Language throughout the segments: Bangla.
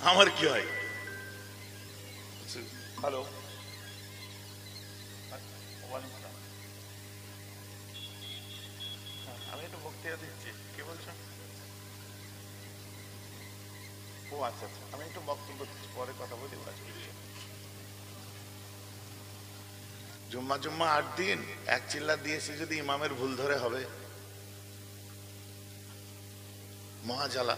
আমার কি হয়? হ্যালো, আমি একটু বক্তৃতা দিচ্ছি। কি বলছো? ও আচ্ছা আচ্ছা, আমি একটু বক্তব্য দিচ্ছি, পরে কথা বলি। জুম্মা জুম্মা 8 দিন এক চিল্লা দিয়েছি, যদি ইমামের ভুল ধরে হবে মহাজালা।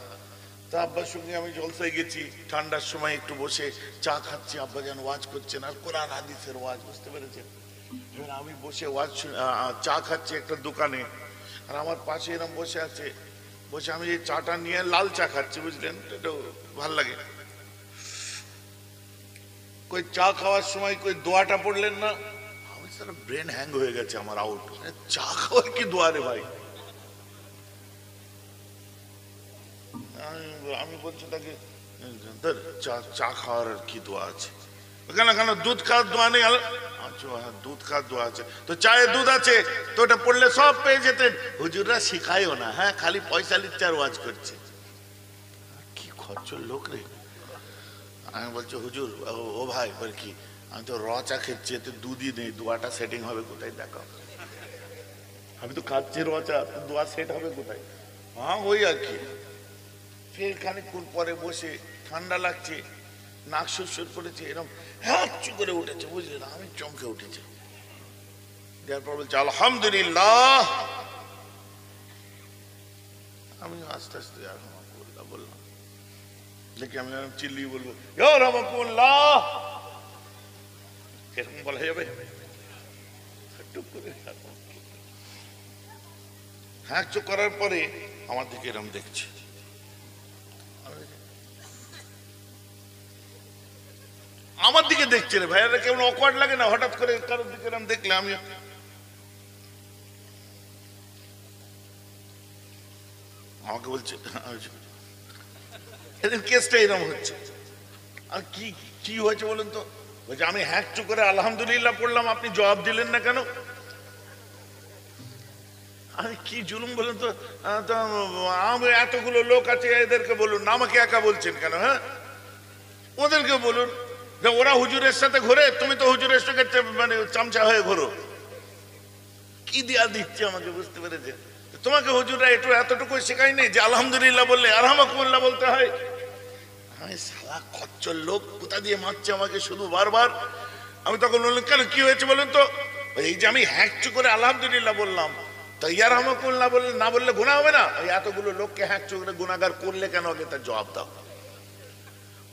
তা আব্বার সঙ্গে আমি জলসায় গেছি, ঠান্ডার সময় একটু বসে চা খাচ্ছি, আব্বা যেন ওয়াজ করছেন, আর কোরআন হাদিসের ওয়াজ, বুঝতে পেরেছেন? এবার আমি বসে ওয়াজ চা খাচ্ছি একটা দোকানে, আর আমার পাশে এরকম বসে আছে, বসে আমি এই চাটা নিয়ে লাল চা খাচ্ছি, বুঝলেন? এটা ভাল লাগে। কই চা খাওয়ার সময় কই দোয়াটা পড়লেন না? আমি সারা ব্রেন হ্যাং হয়ে গেছে আমার, আউট। চা খাওয়ার কি দোয়া রে ভাই? আমি বলছি তাকে, চা খাওয়ার আর কি দোয়া আছে? কেন কেন দুধ খাওয়ার দোয়া নেই? আচ্ছা হ্যাঁ, দুধ খাওয়ার দোয়া আছে, তো চায়ে দুধ আছে, তো ওটা পড়লে সব পেয়ে যেতেন। হুজুররা শিখায়ও না, হ্যাঁ, খালি পয়সা লিখছে আর ওয়াজ করছে। কি খরচর লোক রে। আমি বলছি হুজুর, ও ভাই বল কি, আমি তো র চা খেচ্ছি, এতে দুধই নেই, দোয়াটা সেটিং হবে কোথায় দেখাও? আমি তো খাচ্ছি র চা, দোয়া সেট হবে কোথায়? হ্যাঁ ওই আর কি। ফের খানিকক্ষণ পরে বসে, ঠান্ডা লাগছে, নাক সুরসুর করেছে, এরকম হ্যাঁচু করে উঠেছে, বুঝলেন? আমি চমকে উঠেছি। দেওয়ার পর বলছে আলহামদুলিল্লাহ। আমি আস্তে আস্তে আলহামদুলিল্লাহ বললাম, দেখি আমি চিল্লিয়ে বলবো রহমতুল্লাহ, এরকম বলা যাবে? টুক করে হ্যাঁচু করার পরে আমার দিকে এরকম দেখছে, আমার দিকে দেখছে রে ভাইয়ারা, কেমন অকওয়ার্ড লাগে না হঠাৎ করে কারোর দিকে এরকম দেখলে? আমি আমাকে বলছে এদের কেসটা এরকম হচ্ছে। আর কি কি হয়েছে বলুন তো? বলছে আমি হ্যাঁচু করে আলহামদুলিল্লাহ পড়লাম, আপনি জবাব দিলেন না কেন? আমি কি জুলুম বলুন তো? আমি এতগুলো লোক আছে, এদেরকে বলুন না, আমাকে একা বলছেন কেন? হ্যাঁ, ওদেরকে বলুন, ওরা হুজুরের সাথে ঘোরে, তুমি তো হুজুরের সঙ্গে মানে চামচা হয়ে ঘোরো। কি দিয়া দিচ্ছে আমাকে, বুঝতে পেরেছে? তোমাকে হুজুররা একটু এতটুকু শেখাই নেই যে আলহামদুলিল্লাহ বললে আরহামাকুল্লাহ বলতে হয়? আমি সালা খচ্চর লোক, কোথা দিয়ে মারছে আমাকে শুধু বারবার। আমি তখন বললাম কেন, কি হয়েছে বলুন তো? এই যে আমি হ্যাঁচু করে আলহামদুলিল্লাহ বললাম, তো ইয়ারহামাকুল্লাহ বললে না, বললে গুনাহ হবে না? ওই এতগুলো লোককে হ্যাঁচু করে গুনাহগার করলে কেন, আগে তার জবাব দাও।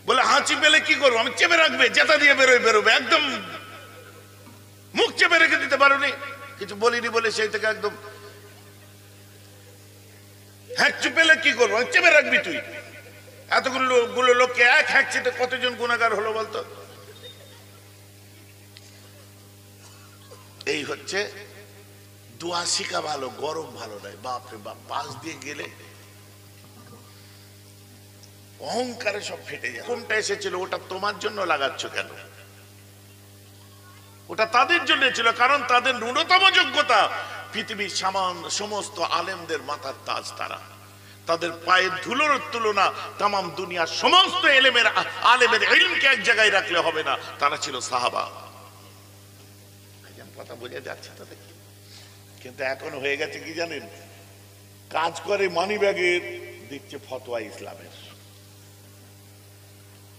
বলে হাঁচি পেলে কি করবো? আমি চেপে রাখবে, জেতা দিয়ে বেরোবে একদম। মুখ চেপে রেখে দিতে পারোনি, কিছু বলিনি বলে সেই থেকে একদম হ্যাঁচু পেলে কি করবো? চেপে রাখবি তুই। এতগুলো লোককে এক হ্যাঁচিতে কতজন গুনাহগার হলো বলতো? এই হচ্ছে দোয়া শিখা ভালো, গরম ভালো নয়। বাপরে বাপ, পাশ দিয়ে গেলে অহংকারে সব ফেটে যায়। কোনটা এসেছিল ওটা তোমার জন্য লাগাচ্ছ কেন? ওটা তাদের জন্য ছিল, কারণ তাদের ন্যূনতম যোগ্যতা পৃথিবীর সমস্ত আলেমদের মাথার তাজ তারা। তাদের পায়ের ধুলোর তুলনা তামাম দুনিয়ার সমস্ত আলেমের ইলমকে এক জায়গায় রাখলে হবে না। তারা ছিল সাহাবা। কথা বোঝা যাচ্ছে তাদের? কিন্তু এখন হয়ে গেছে কি জানেন? কাজ করে মানি ব্যাগের, দিচ্ছে ফতোয়া ইসলামের।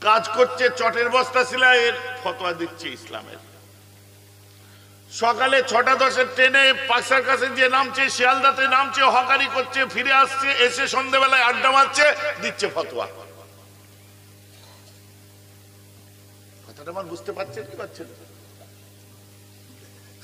কাজ করছে চটের বস্তা সিলাইয়ের, ফতোয়া দিচ্ছে ইসলামের। সকালে 6টা 10-এর ট্রেনে পাকসার কাছে যে নামছে, শিয়ালদাতে নামছে, হকারি করছে, ফিরে আসছে, এসে সন্ধ্যেবেলায় আড্ডা মারছে, দিচ্ছে ফতোয়া। কথাটা আমার বুঝতে পারছেন কি পারছেন?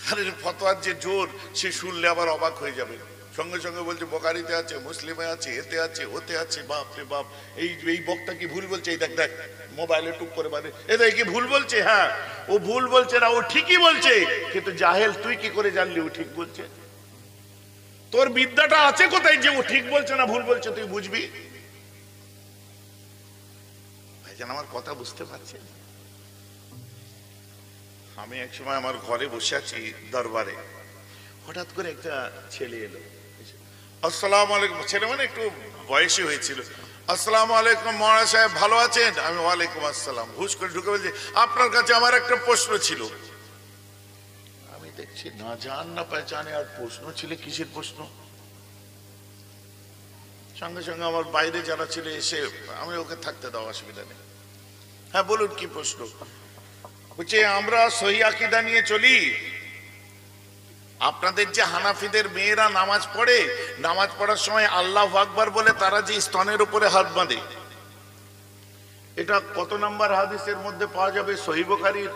আরে ফতোয়ার যে জোর, সে শুনলে আবার অবাক হয়ে যাবে। সঙ্গে সঙ্গে বলছে বোখারিতে আছে, মুসলিমে আছে, এতে আছে, ওতে আছে। বাপ রে বাপ, এই বক্তা কি ভুল বলছে? এই দেখ দেখ, মোবাইলে টুক করে বাজে, এদের কি ভুল বলছে? হ্যাঁ, ও ভুল বলছে না, ও ঠিকই বলছে। কিন্তু জাহেল, তুই কি করে জানলি ও ঠিক বলছে? তোর বিদ্যাটা আছে কোথায় যে ও ঠিক বলছে না ভুল বলছে তুই বুঝবি? ভাইজান আমার কথা বুঝতে পারছেন? আমি এক সময় আমার ঘরে বসে আছি দরবারে, হঠাৎ করে একটা ছেলে এলো। আসসালামু আলাইকুম। ছেলে মানে একটু বয়সী হয়েছিল। আসসালামু আলাইকুম মহারাজ সাহেব, ভালো আছেন? আমি ওয়ালাইকুম আসসালাম। হুশ করে ঢুকে বলছি, আপনার কাছে আমার একটা প্রশ্ন ছিল। আমি দেখছি না জান না পেহচানে, আর প্রশ্ন ছিল, কিসের প্রশ্ন? সঙ্গে সঙ্গে আমার বাইরে যারা ছিল এসে, আমি ওকে থাকতে দাও, অসুবিধা নেই। হ্যাঁ বলুন, কি প্রশ্ন? বলছে আমরা সহি আকীদা নিয়ে চলি, আপনাদের যে হানাফিদের মেয়েরা নামাজ পড়ে, নামাজ পড়ার সময় আল্লাহু আকবার বলে তারা যে স্তনের উপরে হাত বাঁধে, এটা কত নাম্বার হাদিসের মধ্যে পাওয়া যাবে? সহিহ বুখারীর।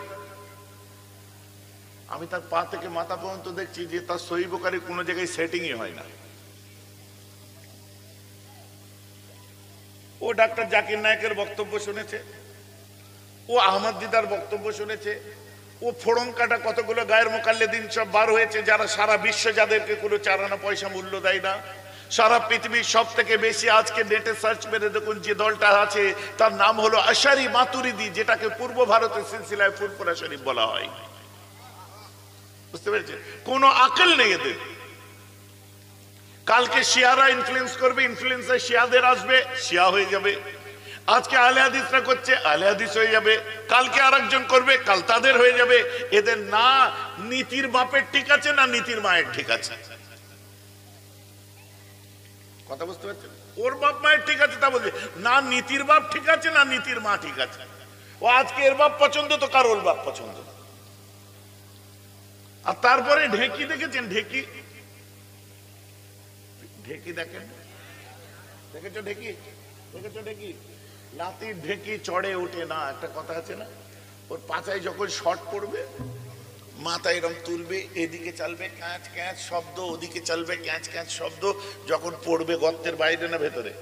আমি তার পা থেকে মাথা পর্যন্ত দেখছি যে তার সহিহ বুখারীর কোনো জায়গায় সেটিংই হয় না। ও ডাক্তার জাকির নায়েকের বক্তব্য শুনেছে, ও আহমদ দিদার বক্তব্য শুনেছে, ও ফোড়ন কাটা কতগুলো গায়ের মুকাল্লিদিন সব বার হয়েছে, যারা সারা বিশ্ব যাদেরকে কোনো চারানা পয়সা মূল্য দেয় না। সারা পৃথিবীর সব থেকে বেশি আজকে নেটে সার্চ মেরে দেখুন যে দলটা আছে, তার নাম হলো আশারি মাতুরিদি, যেটাকে পূর্ব ভারতের সিলসিলায় ফুরফুরা শরীফ বলা হয়। বুঝতে পেরেছেন? কোনো আকল নেই এদের। কালকে শিয়ারা ইনফ্লুয়েন্স করবে, ইনফ্লুয়েন্সার শিয়াদের আসবে, শিয়া হয়ে যাবে। আজকে আহলে হাদিসরা করছে, আহলে হাদিস হয়ে যাবে। কালকে আরেকজন করবে, কাল তাদের হয়ে যাবে। এদের না নীতির বাপের ঠিক আছে, না নীতির মায়ের ঠিক আছে। কথা বুঝতে পারছেন? ওর বাপ মায়ের ঠিক আছে তা বলছে না, নীতির বাপ ঠিক আছে, না নীতির মা ঠিক আছে। ও আজকে এর বাপ পছন্দ তো কার ওর বাপ পছন্দ। আর তারপরে ঢেকি দেখেছেন? ঢেকি ঢেকি দেখেন, দেখেছো ঢেকি? দেখেছো ঢেকি? লাতির ঢেকি চড়ে ওঠে না, একটা কথা আছে না? ওর পাছায় যখন শর্ট পড়বে, মাথা এরকম তুলবে, এদিকে চালবে ক্যাঁচ ক্যাঁচ শব্দ, ওদিকে চালবে ক্যাঁচ ক্যাঁচ শব্দ। যখন পড়বে গর্তের বাইরে না ভেতরে,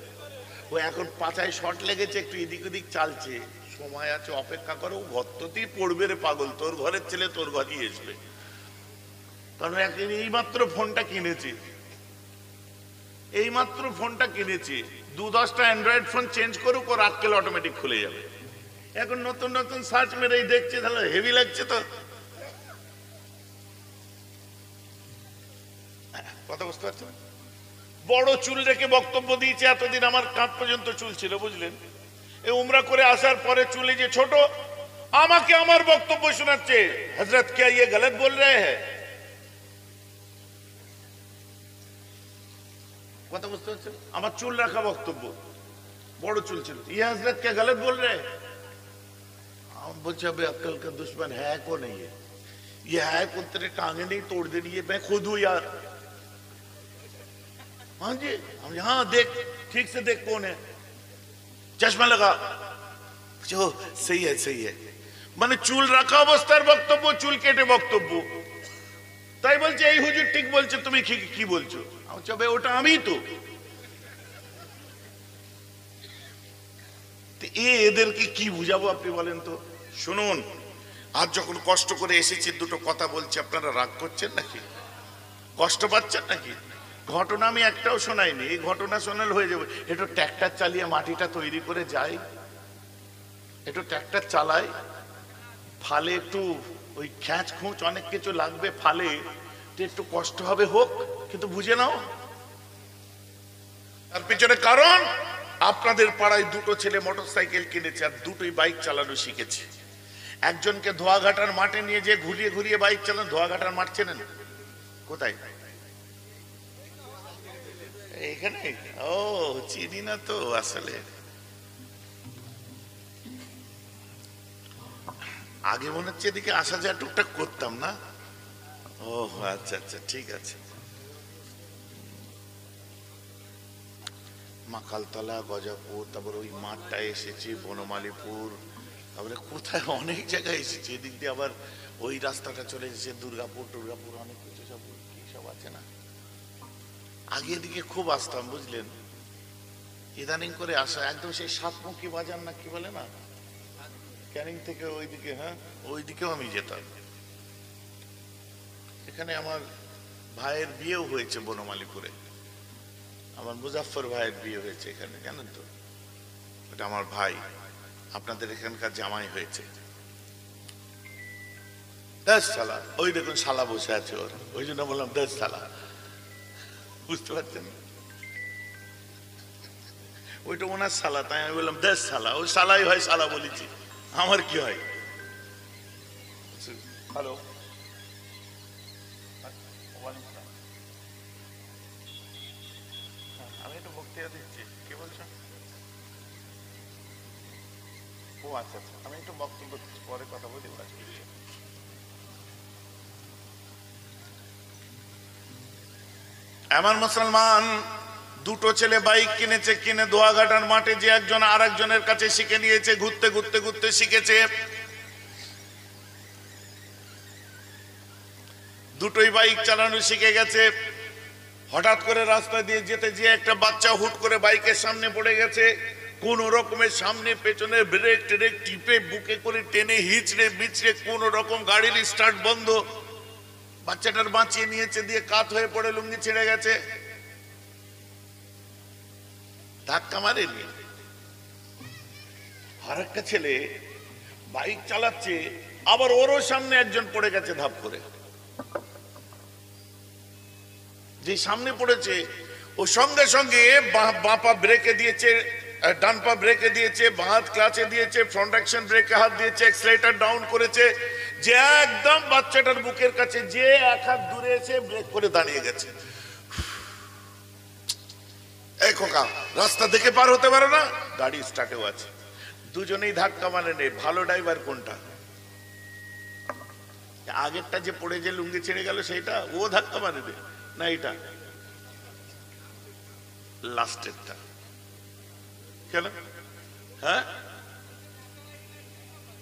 ও এখন পাছায় শর্ট লেগেছে, একটু এদিক ওদিক চালছে, সময় আছে, অপেক্ষা করো, গর্ততেই পড়বে রে পাগল, তোর ঘরের ছেলে তোর ঘরেই আসবে। কারণ একদিন এইমাত্র ফোনটা কিনেছি, এইমাত্র ফোনটা কিনেছি, 2-10টা অ্যান্ড্রয়েড ফোন চেঞ্জ করুক, ওর আক্কেল অটোমেটিক খুলে যাবে। এখন নতুন নতুন সার্চ মেরেই দেখছে, তাহলে হেভি লাগছে তো। কথা বুঝতে পারছেন? বড় চুল রেখে বক্তব্য দিয়েছে, এতদিন আমার কাঁধ পর্যন্ত চুল ছিল, বুঝলেন? এই উমরা করে আসার পরে চুলে যে ছোট, আমাকে আমার বক্তব্য শোনাচ্ছে, হযরত क्या ये गलत बोल रहे हैं? কথা বুঝতে পারছেন? আমার চুল রাখা বক্তব্য, বড় চুল ছিল, ये हजरत क्या गलत बोल रहे हैं? बच्चा अबे अक्ल का दुश्मन है को नहीं है, ये है को तेरे टांगे नहीं तोड़ देनी, ये मैं खुद हूं यार। हाँ जी, हम यहाँ देख, ठीक से देख कौन है, चश्मा लगा, जो सही है सही है। মানে চুল রাখা অবস্থার বক্তব্য, চুল কেটে বক্তব্য। তাই বলছে এই হুজুর ঠিক বলছে, তুমি কি বলছো? আমি ওটা আমি তো। এদেরকে কি বুঝাবো আপনি বলেন তো? শুনুন, আজ যখন কষ্ট করে এসেছি, দুটো কথা বলছি, আপনারা রাগ করছেন নাকি? কষ্ট পাচ্ছেন নাকি? ঘটনা আমি একটাও শোনাইনি, এই ঘটনা শোনালে হয়ে যাবে। একটু ট্র্যাক্টর চালিয়ে মাটিটা তৈরি করে যাই, একটু ট্র্যাক্টর চালাই, ফালে একটু ওই খ্যাঁচ খুঁচ অনেক কিছু লাগবে, ফালে একটু কষ্ট হবে, হোক, কিন্তু বুঝে নাও। তার পিছনে কারণ, আপনাদের পাড়ায় দুটো ছেলে মোটরসাইকেল কিনেছে, আর দুটোই বাইক চালানো শিখেছে। একজনকে ধোয়াঘাটার মাঠে নিয়ে যে ঘুরিয়ে ঘুরিয়ে বাইক চালানো, ধোয়াঘাটার মাঠ চেনেন? কোথায়? এখানে? ও চিনি না তো আসলে। আগে মনে হচ্ছে এদিকে আসা যায়, টুকটাক করতাম না। ও আচ্ছা আচ্ছা, ঠিক আছে। মাকালতলা, গজাপুর, তারপর ওই মাঠটা এসেছি, বনমালীপুর, তারপরে কোথায় অনেক জায়গায় এসেছি। এদিক দিয়ে আবার ওই রাস্তাটা চলে এসেছে, দুর্গাপুর অনেক কিছু সব কি সব আছে না। আগে এদিকে খুব আসতাম, বুঝলেন? ইদানিং করে আসা একদম সেই সাতমুখী বাজার না কি বলে না, ক্যানিং থেকে ওইদিকে, হ্যাঁ ওইদিকেও আমি যেতাম। এখানে আমার ভাইয়ের বিয়েও হয়েছে বনমালীপুরে, আমার মুজাফফর ভাইয়ের বিয়ে হয়েছে এখানে, জানেন তো? এটা আমার ভাই, আপনাদের এখানকার জামাই হয়েছে। 10 সালা, ওই দেখুন শালা বসে আছে ওর, ওই জন্য বললাম 10 সালা, বুঝতে পারছেন? ওইটা ওনার শালা, তাই আমি বললাম দেশ শালা, ওই শালাই হয়, শালা বলেছি, আমার কি হয়। হ্যালো, আমি একটু বক্তৃতা দিচ্ছি, কে বলছেন? ও আচ্ছা আচ্ছা, আমি একটু বক্তব্য পরে কথা বলি। এমন মুসলমান দুটো ছেলে বাইক কিনেছে, কিনে দোয়াঘাটার মাঠে যে একজন আর একজনের কাছে শিখে নিয়েছে, ঘুরতে ঘুরতে ঘুরতে শিখেছে। দুটোই বাইক চালানো শিখে গেছে। হঠাৎ করে রাস্তা দিয়ে যেতে যে একটা বাচ্চা হুট করে বাইকের সামনে পড়ে গেছে। কোন রকমের সামনে পেছনে ব্রেক টেরেক টিপে বুকে করে টেনে হিচড়ে বিচড়ে কোন রকম গাড়ির স্টার্ট বন্ধ, বাচ্চাটার বাঁচিয়ে নিয়েছে, দিয়ে কাত হয়ে পড়ে লুঙ্গি ছেড়ে গেছে। ধাক্কা মারেনি। আর একটা ছেলে বাইক চালাচ্ছে, আবার ওরও সামনে একজন পড়ে গেছে ধাপ করে। যে সামনে পড়েছে ও সঙ্গে সঙ্গে বাঁ পা ব্রেকে দিয়েছে, ডান পা ব্রেকে দিয়েছে, বাঁ হাত ক্লাচে দিয়েছে, ফ্রন্ট অ্যাকশন ব্রেকে হাত দিয়েছে, এক্সেলেটর ডাউন করেছে, যে একদম বাচ্চাটার বুকের কাছে যে এক হাত দূরে এসে ব্রেক করে দাঁড়িয়ে গেছে। এই খোকা, রাস্তা দেখে পার হতে পারো না? গাড়ি স্টার্টেও আছে। দুজনেই ধাক্কা মানে নেই। ভালো ড্রাইভার কোনটা? আগেরটা যে পড়ে যে লুঙ্গি ছেড়ে গেল সেইটা, ও ধাক্কা মানে দে না, এটা লাস্টেরটা। কেন? হ্যাঁ,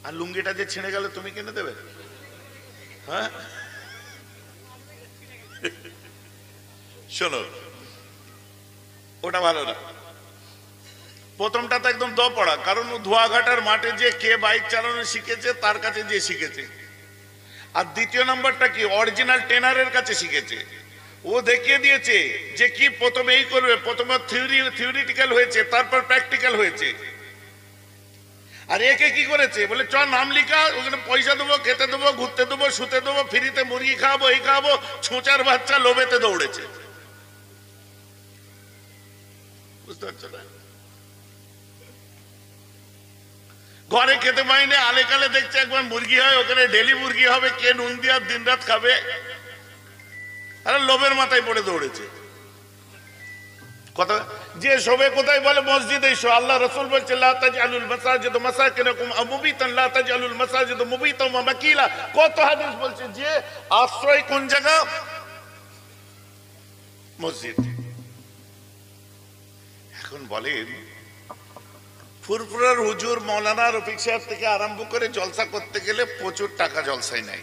আর লুঙ্গিটা যে ছেড়ে গেল তুমি কিনে দেবে? হ্যাঁ, শোনো, ওটা ভালো না। প্রথমটা তো একদম দ পড়া, কারণ ও ধোয়াঘাটার মাঠে যে কে বাইক চালানো শিখেছে তার কাছে যে শিখেছে। আর দ্বিতীয় নাম্বারটা কি, অরিজিনাল ট্রেনারের কাছে শিখেছে। ও দেখিয়ে দিয়েছে যে কি প্রথমে এই করবে, প্রথমে থিওরিটিক্যাল হয়েছে, তারপর প্র্যাকটিক্যাল হয়েছে। আর একে কি করেছে, বলে চ নাম লিখা, ওখানে পয়সা দেবো, খেতে দেবো, ঘুরতে দেবো, শুতে দেবো, ফ্রিতে মুরগি খাওয়াবো, এই খাওয়াবো, ছোঁচার বাচ্চা লোভেতে দৌড়েছে। বুঝতে পারছো না? ঘরে খেতে পাইনি, আলে কালে দেখছে একবার মুরগি হয়, ওখানে ডেলি মুরগি হবে, কে নুন দিয়ে দিন রাত খাবে, আরে লোভের মাথায় পড়ে দৌড়েছে। কথা যে শোবে কোথায়, বলে মসজিদে শো। আল্লাহ রাসূল বলছে লা তাজআলুল মাসাজিদ মাসাকিনাকুম মুবিতান লা তাজআলুল মাসাজিদ মুবিতান ওয়া মাকিলা। কত হাদিস বলছে যে আশ্রয় কোন জায়গা? মসজিদ। এখন বলেন, ফুরফুরার হুজুর মৌলানা রফিক সাহেব থেকে আরম্ভ করে জলসা করতে গেলে প্রচুর টাকা জলসায় নাই।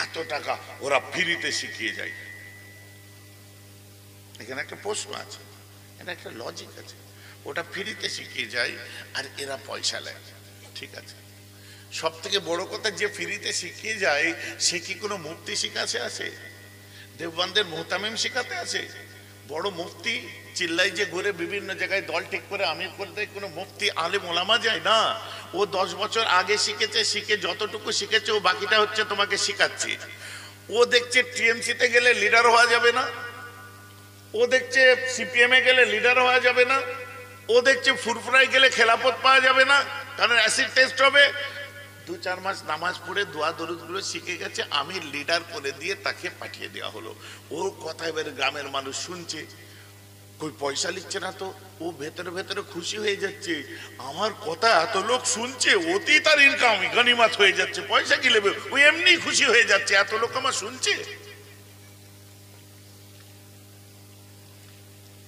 এত টাকা ওরা ফ্রিতে শিখিয়ে যায়। এখানে একটা প্রশ্ন আছে, এটা একটা লজিক আছে। ওটা ফ্রিতে শিখিয়ে যায় আর এরা পয়সা নেয়, ঠিক আছে। সব থেকে বড় কথা, যে ফ্রিতে শিখিয়ে যায় সে কি কোনো মুফতি শিখাতে আছে? দেওবন্দের মুহতামিম শিখাতে আছে? বড় মুফতি চিল্লাই যে ঘুরে বিভিন্ন জায়গায় দল ঠিক করে আমির করে দেয়, কোনো মুফতি আলেম ওলামা যায় না। ও 10 বছর আগে শিখেছে, শিখে যতটুকু শিখেছে ও বাকিটা হচ্ছে তোমাকে শিখাচ্ছে। ও দেখছে টিএমসিতে গেলে লিডার হওয়া যাবে না, ও দেখছে সিপিএম এ গেলে লিডার হওয়া যাবে না, ও দেখছে ফুরফুরায় গেলে খেলাফত পাওয়া যাবে না, কারণ অ্যাসিড টেস্ট হবে। 2-4 মাস নামাজ পড়ে দোয়া দরুদ গুলো শিখে গেছে, আমি লিডার করে দিয়ে তাকে পাঠিয়ে দেওয়া হলো। ওর কথা এবারে গ্রামের মানুষ শুনছে, কই পয়সা লিখছে না তো, ও ভেতরে ভেতরে খুশি হয়ে যাচ্ছে, আমার কথা এত লোক শুনছে, ওতেই তার ইনকাম গানিমাত হয়ে যাচ্ছে, পয়সা কি নেবে, ও এমনি খুশি হয়ে যাচ্ছে, এত লোক আমার শুনছে।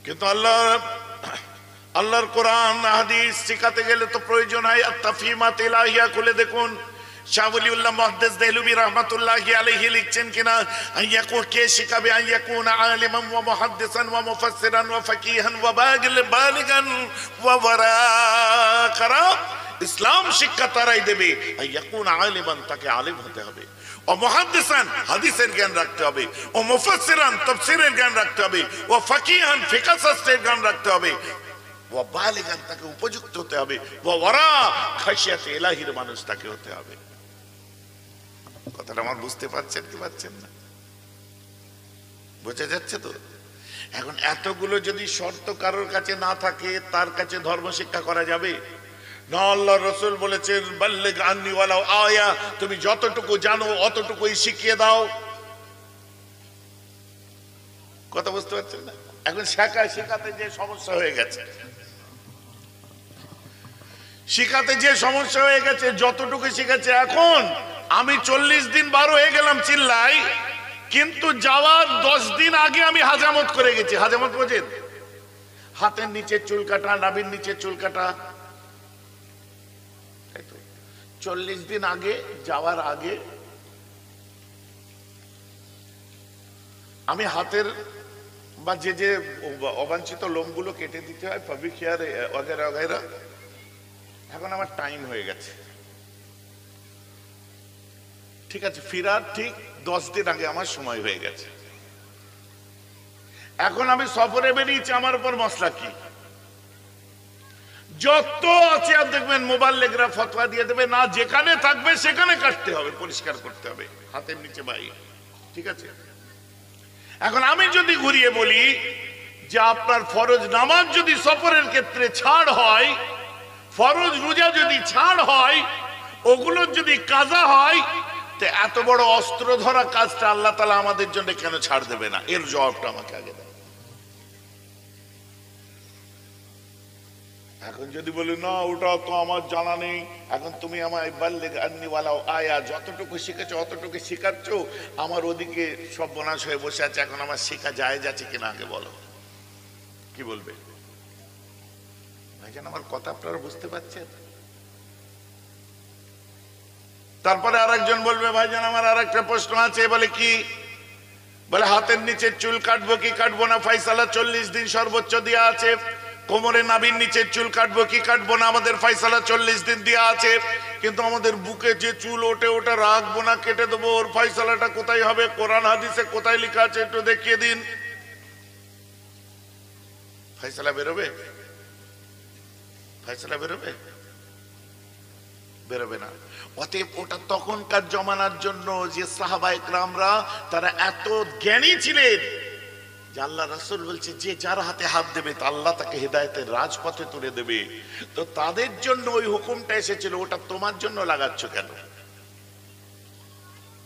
কিন্তু আল্লাহর কোরআন হাদিস শিখাতে গেলে তো প্রয়োজন হয় আত-তাফহিমাত ইলাহিয়া। খুলে দেখুন, শাহ ওলিউল্লাহ মুহাদ্দিস দেহলভী রাহমাতুল্লাহি আলাইহি লিখছেন কিনা, আইয়াকুন কে শিখাবে, আইয়াকুন আলিমান ওয়া মুহাদ্দিসান ওয়া মুফাসসিরান ওয়া ফাকিহান ওয়া বালিগান ওয়া ওয়ারাকারা। ইসলাম শিক্ষা তারাই দেবে, আইয়াকুন আলিমান, তাকে আলেম হতে হবে, ও মুহাদ্দিসান, হাদিসের জ্ঞান রাখতে হবে, ও মুফাসসিরান, তাফসীরের জ্ঞান রাখতে হবে, ও ফাকিহান, ফিকহ শাস্ত্রের জ্ঞান রাখতে হবে, ও বালিগান, তাকে উপযুক্ত হতে হবে, ও ওয়ারা খাশিয়াতে ইলাহির মানুষ তাকে হতে হবে। কথাটা আমার বুঝতে পারছেন কি পাচ্ছেন না? বোঝা যাচ্ছে তো? এখন এতগুলো যদি শর্ত কারোর কাছে না থাকে, তার কাছে ধর্ম শিক্ষা করা যাবে না? আল্লাহ রসুল বলেছেন বাল্লিগ আন্নি ওয়ালাউ আয়া, তুমি যতটুকু জানো অতটুকুই শিখিয়ে দাও। কথা বুঝতে পারছেন না? এখন শেখাতে যে সমস্যা হয়ে গেছে, শিখাতে যে সমস্যা হয়ে গেছে, যতটুকু শিখেছে। এখন আমি 40 দিন 12 হয়ে গেলাম চিল্লাই, কিন্তু যাওয়ার 10 দিন আগে আমি হাজামত করে গেছি। হাজামত বোঝেন? হাতের নিচে চুল কাটা, নাভির নিচে চুল কাটা। 40 দিন আগে, যাওয়ার আগে আমি হাতের বা যে অবাঞ্ছিত লোমগুলো কেটে দিতে হয়, পাবলিক হেয়ার ওগেরা ওগেরা। এখন আমার টাইম হয়ে গেছে, ঠিক আছে, ফিরার ঠিক 10 দিন আগে আমার সময় হয়ে গেছে। এখন আমি সফরে বেরিয়েছি, আমার উপর মশলা কি? যত আছে আর দেখবেন মোবাল্লেগরা ফতোয়া দিয়ে দেবে, না যেখানে থাকবে সেখানে কাটতে হবে, পরিষ্কার করতে হবে, হাতের নিচে বাইরে, ঠিক আছে। এখন আমি যদি ঘুরিয়ে বলি যে আপনার ফরজ নামাজ যদি সফরের ক্ষেত্রে ছাড় হয়, ফরজ রোজা যদি ছাড় হয়, ওগুলোর যদি কাজা হয়, তো এত বড় অস্ত্র ধরা কাজটা আল্লাহ তাআলা আমাদের জন্য কেন ছাড় দেবে না? এর জবাবটা আমাকে আগে দেন। এখন যদি বলি না ওটা তো আমার জানা নেই, এখন তুমি আমায় বাল্লিগ আন্নি ওয়ালাউ আয়া, যতটুকু শিখেছো অতটুকু শিখাচ্ছ, আমার ওদিকে সব বনাশ হয়ে বসে আছে, এখন আমার শেখা জায়েজ আছে কিনা আগে বলো। কি বলবে ভাইজান? আমার কথা আপনারা বুঝতে পারছেন? তারপরে আরেকজন বলবে ভাইজান আমার আরেকটা প্রশ্ন আছে। বলে কি? বলে হাতের নিচে চুল কাটবো কি কাটবো না, ফয়সালা 40 দিন সর্বোচ্চ দেয়া আছে। কোমরে নাভির নিচে চুল কাটবো কি কাটবো না, আমাদের ফয়সালা 40 দিন দেয়া আছে। কিন্তু আমাদের বুকে যে চুল ওঠে ওটা রাখবো না, কেটে দেবো, ওর ফয়সালাটা কোথায় হবে? কোরআন হাদিসে কোথায় লেখা আছে একটু দেখিয়ে দিন। ফয়সালা বেরোবে? ফয়সালা বেরোবে? বেরোবে না। অতএব ওটা তখনকার জমানার জন্য যে সাহাবায়ে কেরামরা তারা এত জ্ঞানী ছিলেন যে আল্লাহ রাসূল বলছে যে যার হাতে হাত দেবে তা আল্লাহ তাকে হেদায়েতের রাজপথে তুলে দেবে। তো তাদের জন্য ওই হুকুমটা এসেছিল, ওটা তোমার জন্য লাগাচ্ছ কেন?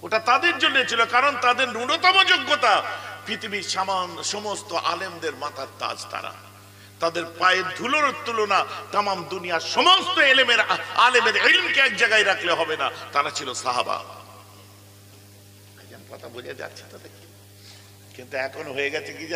ওটা তাদের জন্য ছিল, কারণ তাদের ন্যূনতম যোগ্যতা পৃথিবীর সমস্ত আলেমদের মাথার তাজ তারা। তাদের পায়ের ধুলোর তুলনা তাম দুনিয়ার সমস্ত আলেমের ইলমকে এক জায়গায় রাখলে হবে না। তারা ছিল সাহাবা। কথা বোঝা যাচ্ছে তাদের? কিন্তু এখন হয়ে গেছে কি